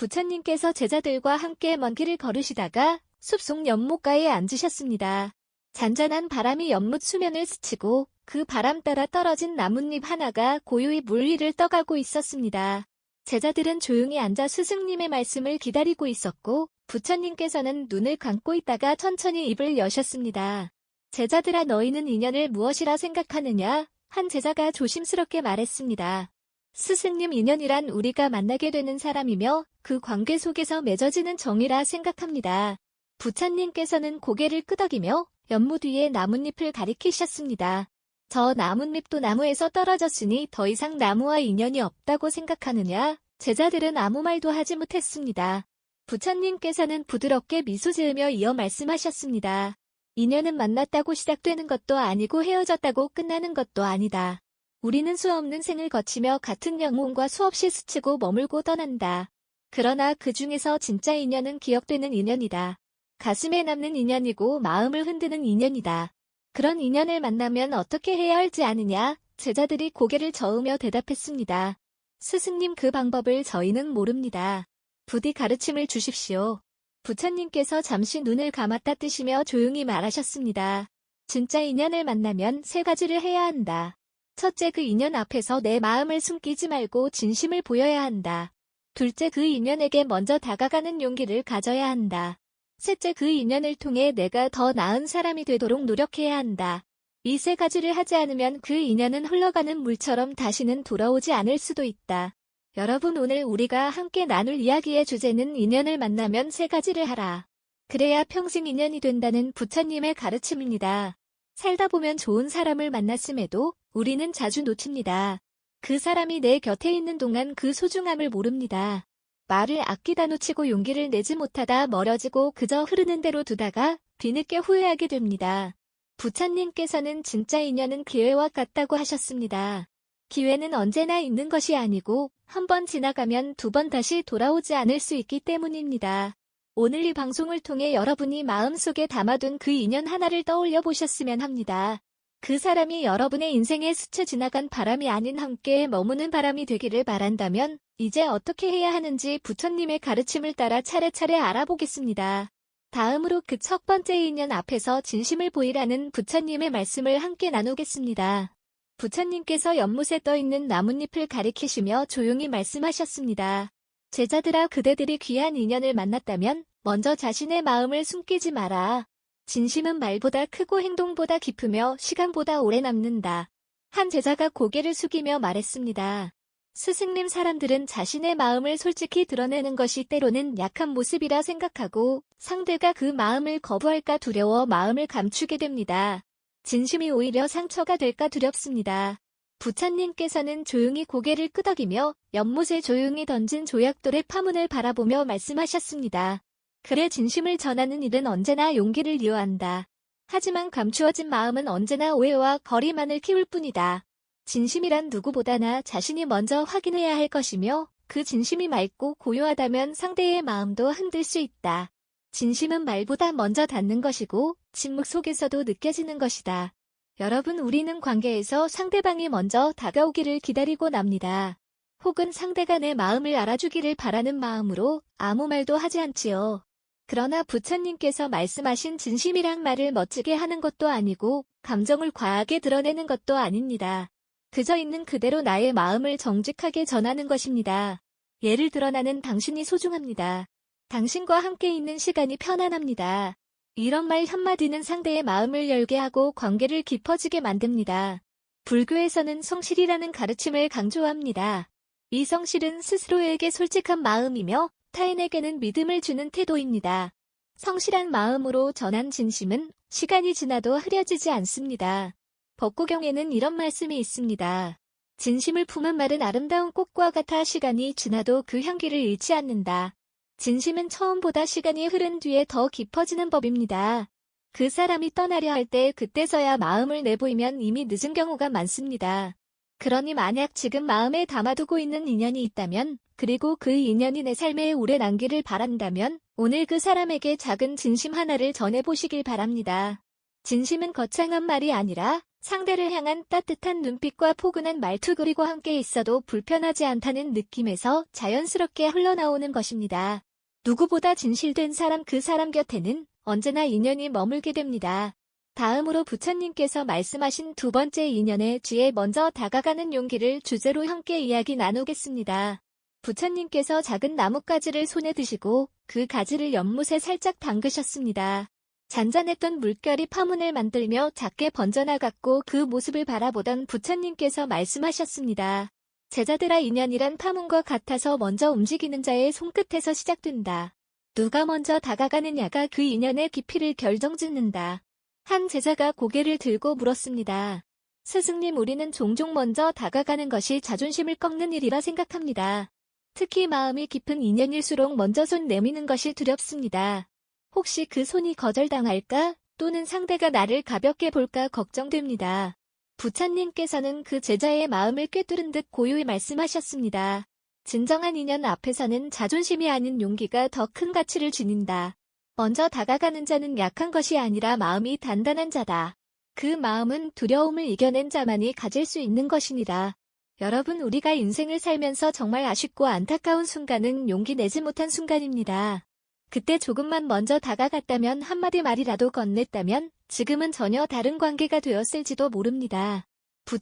부처님께서 제자들과 함께 먼 길을 걸으시다가 숲속 연못가에 앉으셨습니다. 잔잔한 바람이 연못 수면을 스치고 그 바람 따라 떨어진 나뭇잎 하나가 고요히 물 위를 떠가고 있었습니다. 제자들은 조용히 앉아 스승님의 말씀을 기다리고 있었고 부처님께서는 눈을 감고 있다가 천천히 입을 여셨습니다. 제자들아, 너희는 인연을 무엇이라 생각하느냐? 한 제자가 조심스럽게 말했습니다. 스승님, 인연이란 우리가 만나게 되는 사람이며 그 관계 속에서 맺어지는 정이라 생각합니다. 부처님께서는 고개를 끄덕이며 연못 위에 나뭇잎을 가리키셨습니다. 저 나뭇잎도 나무에서 떨어졌으니 더 이상 나무와 인연이 없다고 생각하느냐? 제자들은 아무 말도 하지 못했습니다. 부처님께서는 부드럽게 미소 지으며 이어 말씀하셨습니다. 인연은 만났다고 시작되는 것도 아니고 헤어졌다고 끝나는 것도 아니다. 우리는 수없는 생을 거치며 같은 영혼과 수없이 스치고 머물고 떠난다. 그러나 그 중에서 진짜 인연은 기억되는 인연이다. 가슴에 남는 인연이고 마음을 흔드는 인연이다. 그런 인연을 만나면 어떻게 해야 할지 아느냐? 제자들이 고개를 저으며 대답했습니다. 스승님, 그 방법을 저희는 모릅니다. 부디 가르침을 주십시오. 부처님께서 잠시 눈을 감았다 뜨시며 조용히 말하셨습니다. 진짜 인연을 만나면 세 가지를 해야 한다. 첫째, 그 인연 앞에서 내 마음을 숨기지 말고 진심을 보여야 한다. 둘째, 그 인연에게 먼저 다가가는 용기를 가져야 한다. 셋째, 그 인연을 통해 내가 더 나은 사람이 되도록 노력해야 한다. 이 세 가지를 하지 않으면 그 인연은 흘러가는 물처럼 다시는 돌아오지 않을 수도 있다. 여러분, 오늘 우리가 함께 나눌 이야기의 주제는 인연을 만나면 세 가지를 하라. 그래야 평생 인연이 된다는 부처님의 가르침입니다. 살다 보면 좋은 사람을 만났음에도 우리는 자주 놓칩니다. 그 사람이 내 곁에 있는 동안 그 소중함을 모릅니다. 말을 아끼다 놓치고 용기를 내지 못하다 멀어지고 그저 흐르는 대로 두다가 뒤늦게 후회하게 됩니다. 부처님께서는 진짜 인연은 기회와 같다고 하셨습니다. 기회는 언제나 있는 것이 아니고 한 번 지나가면 두 번 다시 돌아오지 않을 수 있기 때문입니다. 오늘 이 방송을 통해 여러분이 마음속에 담아둔 그 인연 하나를 떠올려 보셨으면 합니다. 그 사람이 여러분의 인생에 스쳐 지나간 바람이 아닌 함께 머무는 바람이 되기를 바란다면 이제 어떻게 해야 하는지 부처님의 가르침을 따라 차례차례 알아보겠습니다. 다음으로 그 첫 번째 인연 앞에서 진심을 보이라는 부처님의 말씀을 함께 나누겠습니다. 부처님께서 연못에 떠있는 나뭇잎을 가리키시며 조용히 말씀하셨습니다. 제자들아, 그대들이 귀한 인연을 만났다면 먼저 자신의 마음을 숨기지 마라. 진심은 말보다 크고 행동보다 깊으며 시간보다 오래 남는다. 한 제자가 고개를 숙이며 말했습니다. 스승님, 사람들은 자신의 마음을 솔직히 드러내는 것이 때로는 약한 모습이라 생각하고 상대가 그 마음을 거부할까 두려워 마음을 감추게 됩니다. 진심이 오히려 상처가 될까 두렵습니다. 부처님께서는 조용히 고개를 끄덕이며 연못에 조용히 던진 조약돌의 파문을 바라보며 말씀하셨습니다. 그래, 진심을 전하는 일은 언제나 용기를 요한다. 하지만 감추어진 마음은 언제나 오해와 거리만을 키울 뿐이다. 진심이란 누구보다나 자신이 먼저 확인해야 할 것이며 그 진심이 맑고 고요하다면 상대의 마음도 흔들 수 있다. 진심은 말보다 먼저 닿는 것이고 침묵 속에서도 느껴지는 것이다. 여러분, 우리는 관계에서 상대방이 먼저 다가오기를 기다리고 납니다. 혹은 상대가 내 마음을 알아주기를 바라는 마음으로 아무 말도 하지 않지요. 그러나 부처님께서 말씀하신 진심이란 말을 멋지게 하는 것도 아니고 감정을 과하게 드러내는 것도 아닙니다. 그저 있는 그대로 나의 마음을 정직하게 전하는 것입니다. 예를 들어, 나는 당신이 소중합니다. 당신과 함께 있는 시간이 편안합니다. 이런 말 한마디는 상대의 마음을 열게 하고 관계를 깊어지게 만듭니다. 불교에서는 성실이라는 가르침을 강조합니다. 이 성실은 스스로에게 솔직한 마음이며 타인에게는 믿음을 주는 태도입니다. 성실한 마음으로 전한 진심은 시간이 지나도 흐려지지 않습니다. 법구경에는 이런 말씀이 있습니다. 진심을 품은 말은 아름다운 꽃과 같아 시간이 지나도 그 향기를 잃지 않는다. 진심은 처음보다 시간이 흐른 뒤에 더 깊어지는 법입니다. 그 사람이 떠나려 할 때 그때서야 마음을 내보이면 이미 늦은 경우가 많습니다. 그러니 만약 지금 마음에 담아두고 있는 인연이 있다면, 그리고 그 인연이 내 삶에 오래 남기를 바란다면 오늘 그 사람에게 작은 진심 하나를 전해보시길 바랍니다. 진심은 거창한 말이 아니라 상대를 향한 따뜻한 눈빛과 포근한 말투 그리고 함께 있어도 불편하지 않다는 느낌에서 자연스럽게 흘러나오는 것입니다. 누구보다 진실된 사람 그 사람 곁에는 언제나 인연이 머물게 됩니다. 다음으로 부처님께서 말씀하신 두 번째 인연의 쥐에 먼저 다가가는 용기를 주제로 함께 이야기 나누겠습니다. 부처님께서 작은 나뭇가지를 손에 드시고 그 가지를 연못에 살짝 담그셨습니다. 잔잔했던 물결이 파문을 만들며 작게 번져나갔고 그 모습을 바라보던 부처님께서 말씀하셨습니다. 제자들아 인연이란 파문과 같아서 먼저 움직이는 자의 손끝에서 시작된다. 누가 먼저 다가가느냐가 그 인연의 깊이를 결정짓는다. 한 제자가 고개를 들고 물었습니다. 스승님 우리는 종종 먼저 다가가는 것이 자존심을 꺾는 일이라 생각합니다. 특히 마음이 깊은 인연일수록 먼저 손 내미는 것이 두렵습니다. 혹시 그 손이 거절당할까? 또는 상대가 나를 가볍게 볼까 걱정됩니다. 부처님께서는 그 제자의 마음을 꿰뚫은 듯 고요히 말씀하셨습니다. 진정한 인연 앞에서는 자존심이 아닌 용기가 더 큰 가치를 지닌다. 먼저 다가가는 자는 약한 것이 아니라 마음이 단단한 자다. 그 마음은 두려움을 이겨낸 자만이 가질 수 있는 것이니라. 여러분 우리가 인생을 살면서 정말 아쉽고 안타까운 순간은 용기 내지 못한 순간입니다. 그때 조금만 먼저 다가갔다면 한마디 말이라도 건넸다면 지금은 전혀 다른 관계가 되었을지도 모릅니다.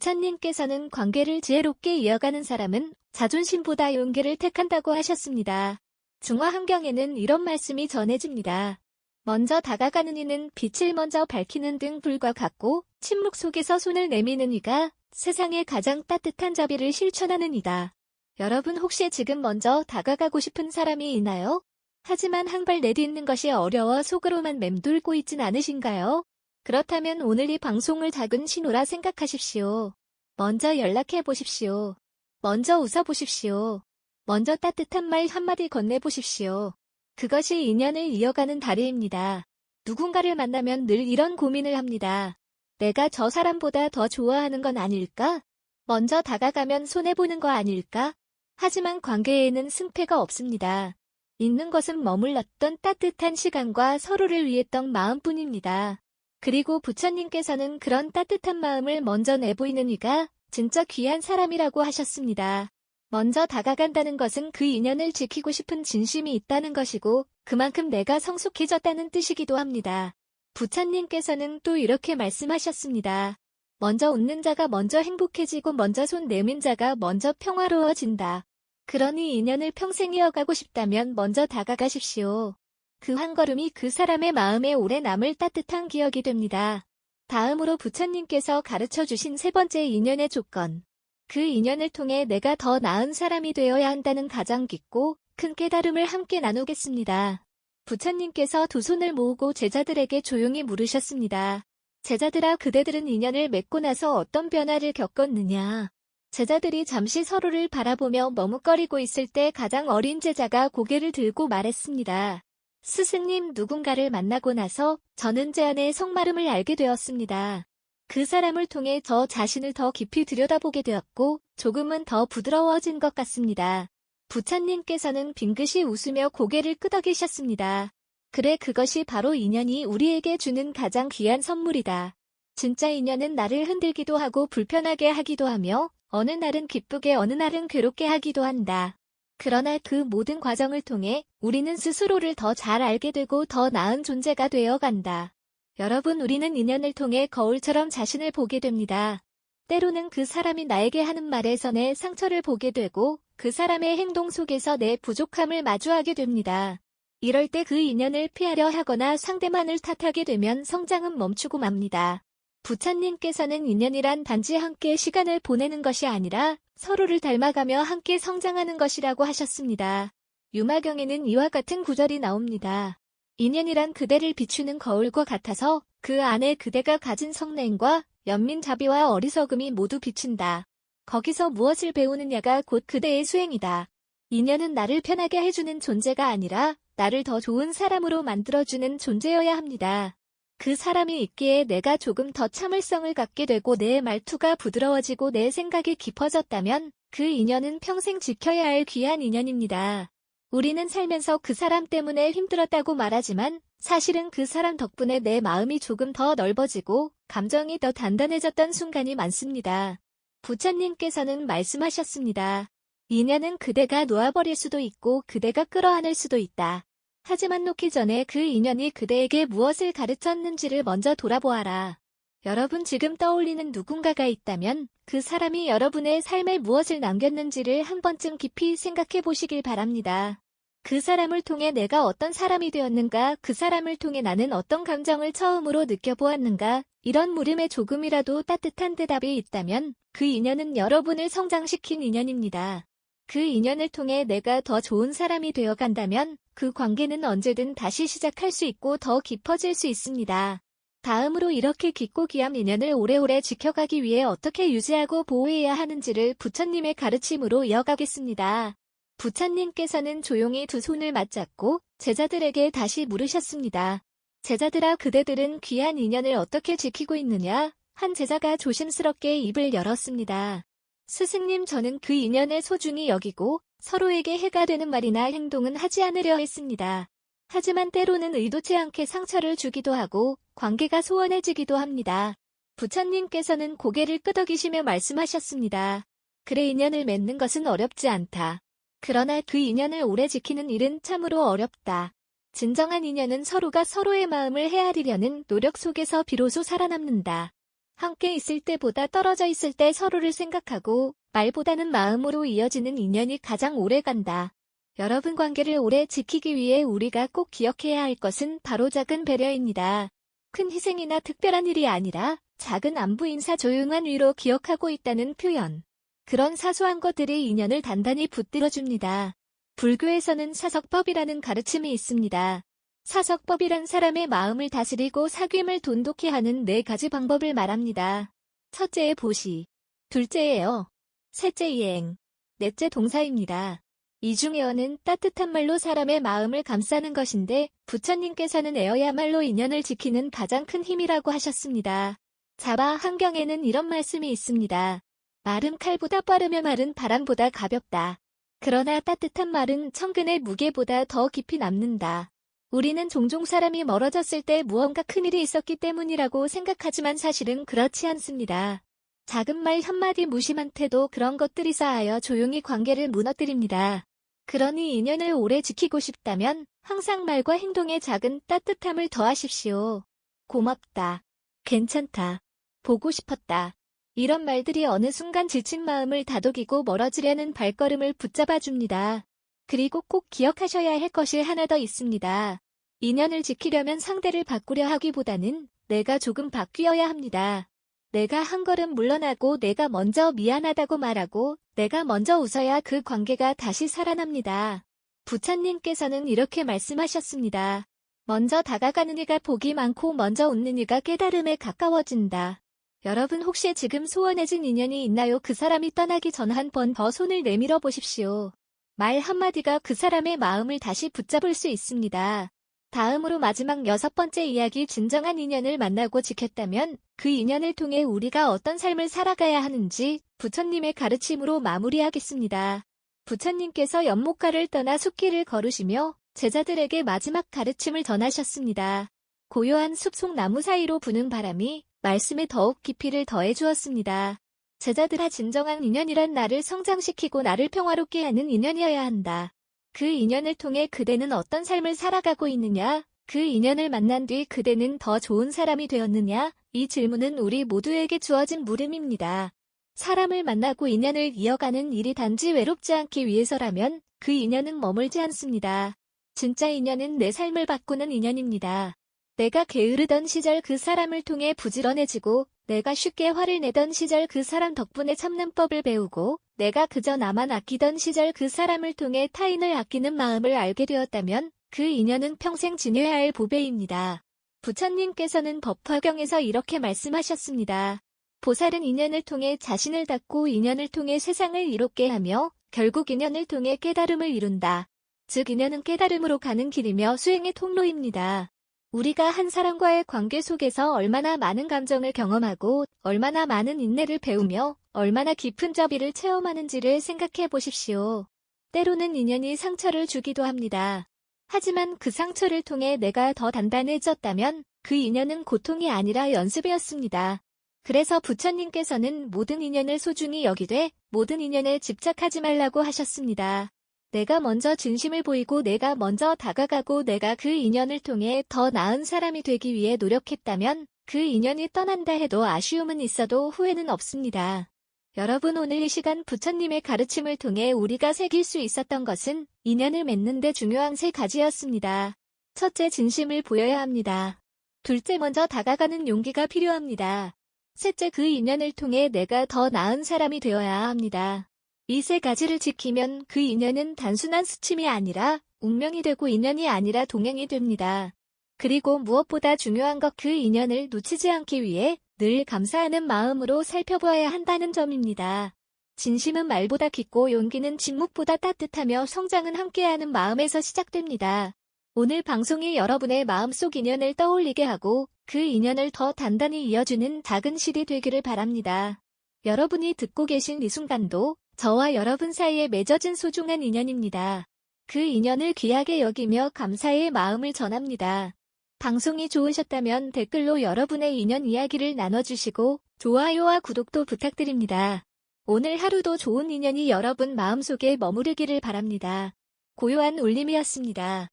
부처님께서는 관계를 지혜롭게 이어가는 사람은 자존심보다 용기를 택한다고 하셨습니다. 중화환경에는 이런 말씀이 전해집니다. 먼저 다가가는 이는 빛을 먼저 밝히는 등 불과 같고 침묵 속에서 손을 내미는 이가 세상의 가장 따뜻한 자비를 실천하는 이다. 여러분 혹시 지금 먼저 다가가고 싶은 사람이 있나요? 하지만 한 발 내딛는 것이 어려워 속으로만 맴돌고 있진 않으신가요? 그렇다면 오늘 이 방송을 작은 신호라 생각하십시오. 먼저 연락해 보십시오. 먼저 웃어보십시오. 먼저 따뜻한 말 한마디 건네보십시오. 그것이 인연을 이어가는 다리입니다. 누군가를 만나면 늘 이런 고민을 합니다. 내가 저 사람보다 더 좋아하는 건 아닐까? 먼저 다가가면 손해보는 거 아닐까? 하지만 관계에는 승패가 없습니다. 있는 것은 머물렀던 따뜻한 시간과 서로를 위했던 마음뿐입니다. 그리고 부처님께서는 그런 따뜻한 마음을 먼저 내보이는 이가 진짜 귀한 사람이라고 하셨습니다. 먼저 다가간다는 것은 그 인연을 지키고 싶은 진심이 있다는 것이고 그만큼 내가 성숙해졌다는 뜻이기도 합니다. 부처님께서는 또 이렇게 말씀하셨습니다. 먼저 웃는 자가 먼저 행복해지고 먼저 손 내민 자가 먼저 평화로워진다. 그러니 인연을 평생 이어가고 싶다면 먼저 다가가십시오. 그 한 걸음이 그 사람의 마음에 오래 남을 따뜻한 기억이 됩니다. 다음으로 부처님께서 가르쳐주신 세 번째 인연의 조건. 그 인연을 통해 내가 더 나은 사람이 되어야 한다는 가장 깊고 큰 깨달음을 함께 나누겠습니다. 부처님께서 두 손을 모으고 제자들에게 조용히 물으셨습니다. 제자들아 그대들은 인연을 맺고 나서 어떤 변화를 겪었느냐? 제자들이 잠시 서로를 바라보며 머뭇거리고 있을 때 가장 어린 제자가 고개를 들고 말했습니다. 스승님 누군가를 만나고 나서 저는 제 안의 속마름을 알게 되었습니다. 그 사람을 통해 저 자신을 더 깊이 들여다보게 되었고 조금은 더 부드러워진 것 같습니다. 부처님께서는 빙긋이 웃으며 고개를 끄덕이셨습니다. 그래 그것이 바로 인연이 우리에게 주는 가장 귀한 선물이다. 진짜 인연은 나를 흔들기도 하고 불편하게 하기도 하며 어느 날은 기쁘게 어느 날은 괴롭게 하기도 한다. 그러나 그 모든 과정을 통해 우리는 스스로를 더 잘 알게 되고 더 나은 존재가 되어간다. 여러분 우리는 인연을 통해 거울처럼 자신을 보게 됩니다. 때로는 그 사람이 나에게 하는 말에서 내 상처를 보게 되고 그 사람의 행동 속에서 내 부족함을 마주하게 됩니다. 이럴 때 그 인연을 피하려 하거나 상대만을 탓하게 되면 성장은 멈추고 맙니다. 부처님께서는 인연이란 단지 함께 시간을 보내는 것이 아니라 서로를 닮아가며 함께 성장하는 것이라고 하셨습니다. 유마경에는 이와 같은 구절이 나옵니다. 인연이란 그대를 비추는 거울과 같아서 그 안에 그대가 가진 성냉과 연민 자비와 어리석음이 모두 비친다. 거기서 무엇을 배우느냐가 곧 그대의 수행이다. 인연은 나를 편하게 해주는 존재가 아니라 나를 더 좋은 사람으로 만들어주는 존재여야 합니다. 그 사람이 있기에 내가 조금 더 참을성을 갖게 되고 내 말투가 부드러워지고 내 생각이 깊어졌다면 그 인연은 평생 지켜야 할 귀한 인연입니다. 우리는 살면서 그 사람 때문에 힘들었다고 말하지만 사실은 그 사람 덕분에 내 마음이 조금 더 넓어지고 감정이 더 단단해졌던 순간이 많습니다. 부처님께서는 말씀하셨습니다. 인연은 그대가 놓아버릴 수도 있고 그대가 끌어안을 수도 있다. 하지만 놓기 전에 그 인연이 그대에게 무엇을 가르쳤는지를 먼저 돌아보아라. 여러분 지금 떠올리는 누군가가 있다면 그 사람이 여러분의 삶에 무엇을 남겼는지를 한 번쯤 깊이 생각해 보시길 바랍니다. 그 사람을 통해 내가 어떤 사람이 되었는가, 그 사람을 통해 나는 어떤 감정을 처음으로 느껴보았는가, 이런 물음에 조금이라도 따뜻한 대답이 있다면 그 인연은 여러분을 성장시킨 인연입니다. 그 인연을 통해 내가 더 좋은 사람이 되어간다면 그 관계는 언제든 다시 시작할 수 있고 더 깊어질 수 있습니다. 다음으로 이렇게 깊고 귀한 인연을 오래오래 지켜가기 위해 어떻게 유지하고 보호해야 하는지를 부처님의 가르침으로 이어가겠습니다. 부처님께서는 조용히 두 손을 맞잡고 제자들에게 다시 물으셨습니다. 제자들아, 그대들은 귀한 인연을 어떻게 지키고 있느냐? 한 제자가 조심스럽게 입을 열었습니다. 스승님, 저는 그 인연을 소중히 여기고 서로에게 해가 되는 말이나 행동은 하지 않으려 했습니다. 하지만 때로는 의도치 않게 상처를 주기도 하고 관계가 소원해지기도 합니다. 부처님께서는 고개를 끄덕이시며 말씀하셨습니다. 그래, 인연을 맺는 것은 어렵지 않다. 그러나 그 인연을 오래 지키는 일은 참으로 어렵다. 진정한 인연은 서로가 서로의 마음을 헤아리려는 노력 속에서 비로소 살아남는다. 함께 있을 때보다 떨어져 있을 때 서로를 생각하고 말보다는 마음으로 이어지는 인연이 가장 오래 간다. 여러분, 관계를 오래 지키기 위해 우리가 꼭 기억해야 할 것은 바로 작은 배려입니다. 큰 희생이나 특별한 일이 아니라 작은 안부 인사, 조용한 위로 기억하고 있다는 표현. 그런 사소한 것들이 인연을 단단히 붙들어줍니다. 불교에서는 사석법이라는 가르침이 있습니다. 사석법이란 사람의 마음을 다스리고 사귐을 돈독히 하는 4가지 방법을 말합니다. 첫째에 보시, 둘째에 어, 셋째 이행, 넷째 동사입니다. 이 중에 어는 따뜻한 말로 사람의 마음을 감싸는 것인데 부처님께서는 에어야말로 인연을 지키는 가장 큰 힘이라고 하셨습니다. 자바 한경에는 이런 말씀이 있습니다. 말은 칼보다 빠르며 말은 바람보다 가볍다. 그러나 따뜻한 말은 천근의 무게보다 더 깊이 남는다. 우리는 종종 사람이 멀어졌을 때 무언가 큰일이 있었기 때문이라고 생각하지만 사실은 그렇지 않습니다. 작은 말 한마디, 무심한 태도, 그런 것들이 쌓여 조용히 관계를 무너뜨립니다. 그러니 인연을 오래 지키고 싶다면 항상 말과 행동에 작은 따뜻함을 더하십시오. 고맙다. 괜찮다. 보고 싶었다. 이런 말들이 어느 순간 지친 마음을 다독이고 멀어지려는 발걸음을 붙잡아줍니다. 그리고 꼭 기억하셔야 할 것이 하나 더 있습니다. 인연을 지키려면 상대를 바꾸려 하기보다는 내가 조금 바뀌어야 합니다. 내가 한 걸음 물러나고 내가 먼저 미안하다고 말하고 내가 먼저 웃어야 그 관계가 다시 살아납니다. 부처님께서는 이렇게 말씀하셨습니다. 먼저 다가가는 이가 복이 많고 먼저 웃는 이가 깨달음에 가까워진다. 여러분, 혹시 지금 소원해진 인연이 있나요? 그 사람이 떠나기 전 한 번 더 손을 내밀어 보십시오. 말 한마디가 그 사람의 마음을 다시 붙잡을 수 있습니다. 다음으로 마지막 6번째 이야기, 진정한 인연을 만나고 지켰다면 그 인연을 통해 우리가 어떤 삶을 살아가야 하는지 부처님의 가르침으로 마무리하겠습니다. 부처님께서 연못가를 떠나 숲길을 걸으시며 제자들에게 마지막 가르침을 전하셨습니다. 고요한 숲속 나무 사이로 부는 바람이 말씀에 더욱 깊이를 더해 주었습니다. 제자들아, 진정한 인연이란 나를 성장시키고 나를 평화롭게 하는 인연이어야 한다. 그 인연을 통해 그대는 어떤 삶을 살아가고 있느냐? 그 인연을 만난 뒤 그대는 더 좋은 사람이 되었느냐? 이 질문은 우리 모두에게 주어진 물음입니다. 사람을 만나고 인연을 이어가는 일이 단지 외롭지 않기 위해서라면 그 인연은 머물지 않습니다. 진짜 인연은 내 삶을 바꾸는 인연입니다. 내가 게으르던 시절 그 사람을 통해 부지런해지고 내가 쉽게 화를 내던 시절 그 사람 덕분에 참는 법을 배우고 내가 그저 나만 아끼던 시절 그 사람을 통해 타인을 아끼는 마음을 알게 되었다면 그 인연은 평생 지녀야 할 보배입니다. 부처님께서는 법화경에서 이렇게 말씀하셨습니다. 보살은 인연을 통해 자신을 닦고 인연을 통해 세상을 이롭게 하며 결국 인연을 통해 깨달음을 이룬다. 즉, 인연은 깨달음으로 가는 길이며 수행의 통로입니다. 우리가 한 사람과의 관계 속에서 얼마나 많은 감정을 경험하고 얼마나 많은 인내를 배우며 얼마나 깊은 자비를 체험하는지를 생각해 보십시오. 때로는 인연이 상처를 주기도 합니다. 하지만 그 상처를 통해 내가 더 단단해졌다면 그 인연은 고통이 아니라 연습이었습니다. 그래서 부처님께서는 모든 인연을 소중히 여기되 모든 인연에 집착하지 말라고 하셨습니다. 내가 먼저 진심을 보이고 내가 먼저 다가가고 내가 그 인연을 통해 더 나은 사람이 되기 위해 노력했다면 그 인연이 떠난다 해도 아쉬움은 있어도 후회는 없습니다. 여러분, 오늘 이 시간 부처님의 가르침을 통해 우리가 새길 수 있었던 것은 인연을 맺는 데 중요한 3가지였습니다. 첫째, 진심을 보여야 합니다. 둘째, 먼저 다가가는 용기가 필요합니다. 셋째, 그 인연을 통해 내가 더 나은 사람이 되어야 합니다. 이 3가지를 지키면 그 인연은 단순한 스침이 아니라 운명이 되고 인연이 아니라 동행이 됩니다. 그리고 무엇보다 중요한 것, 그 인연을 놓치지 않기 위해 늘 감사하는 마음으로 살펴보아야 한다는 점입니다. 진심은 말보다 깊고 용기는 침묵보다 따뜻하며 성장은 함께하는 마음에서 시작됩니다. 오늘 방송이 여러분의 마음속 인연을 떠올리게 하고 그 인연을 더 단단히 이어주는 작은 실이 되기를 바랍니다. 여러분이 듣고 계신 이 순간도 저와 여러분 사이에 맺어진 소중한 인연입니다. 그 인연을 귀하게 여기며 감사의 마음을 전합니다. 방송이 좋으셨다면 댓글로 여러분의 인연 이야기를 나눠주시고 좋아요와 구독도 부탁드립니다. 오늘 하루도 좋은 인연이 여러분 마음속에 머무르기를 바랍니다. 고요한 울림이었습니다.